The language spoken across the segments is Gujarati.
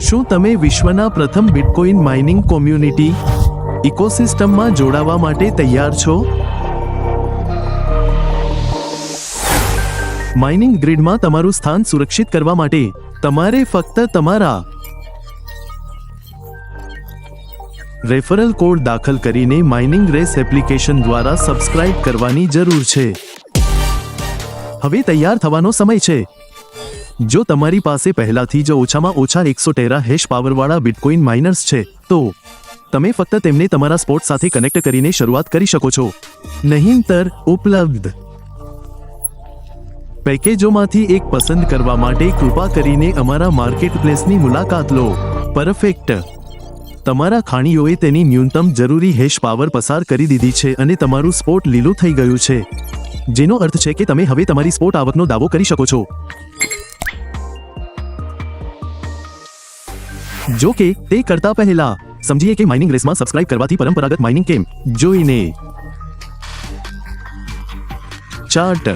શું તમે વિશ્વના પ્રથમ બિટકોઇન માઇનિંગ કોમ્યુનિટી ઇકોસિસ્ટમમાં જોડાવા માટે તૈયાર છો? માઇનિંગ ગ્રીડમાં તમારું સ્થાન સુરક્ષિત કરવા માટે તમારે ફક્ત તમારા રેફરલ કોડ દાખલ કરીને માઇનિંગ રેસ એપ્લિકેશન દ્વારા સબસ્ક્રાઇબ કરવાની જરૂર છે. હવે તૈયાર થવાનો સમય છે. જો તમારી પાસે પહેલાથી જ ઓછામાં ઓછા 100 ટેરા હેશ પાવરવાળા બિટકોઇન માઇનર્સ છે, તો તમે ફક્ત તેમને તમારા સ્પોટ સાથે કનેક્ટ કરીને શરૂઆત કરી શકો છો. નહીંતર ઉપલબ્ધ પેકેજોમાંથી એક પસંદ કરવા માટે કૃપા કરીને અમારા માર્કેટપ્લેસની મુલાકાત લો. પરફેક્ટ. તમારા ખાણીઓએ તેની ન્યૂનતમ જરૂરી હેશ પાવર પસાર કરી દીધી છે અને તમારું સ્પોટ લીલું થઈ ગયું છે, જેનો અર્થ છે કે તમે હવે તમારી સ્પોટ આવકનો દાવો કરી શકો છો. જો કે તે કરતા પહેલા સમજીએ કે માઇનિંગ રેસમાં સબસ્ક્રાઇબ કરવાથી પરંપરાગત માઇનિંગ કેમ જોઈને. ચાર્ટ.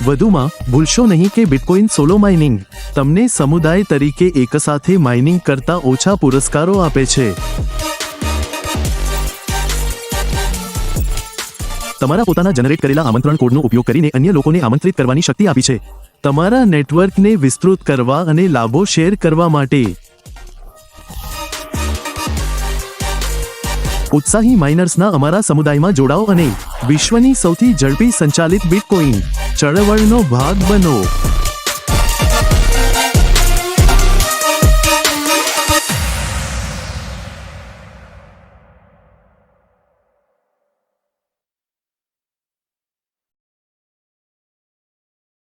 વધુમાં ભૂલશો નહીં કે બિટકોઇન સોલો માઇનિંગ તમને સમુદાય તરીકે એકસાથે માઇનિંગ કરતા ઓછા પુરસ્કારો આપે છે. તમારા પોતાના જનરેટ કરેલા આમંત્રણ કોડનો ઉપયોગ કરીને અન્ય લોકોને આમંત્રિત કરવાની શક્તિ આપી છે. તમારા નેટવર્કને વિસ્તૃત કરવા અને લાભો શેર કરવા માટે. ઉત્સાહી માઇનર્સના અમારા સમુદાયમાં જોડાઓ અને વિશ્વની સૌથી ઝડપી સંચાલિત બિટકોઇન ચળવળનો ભાગ બનો.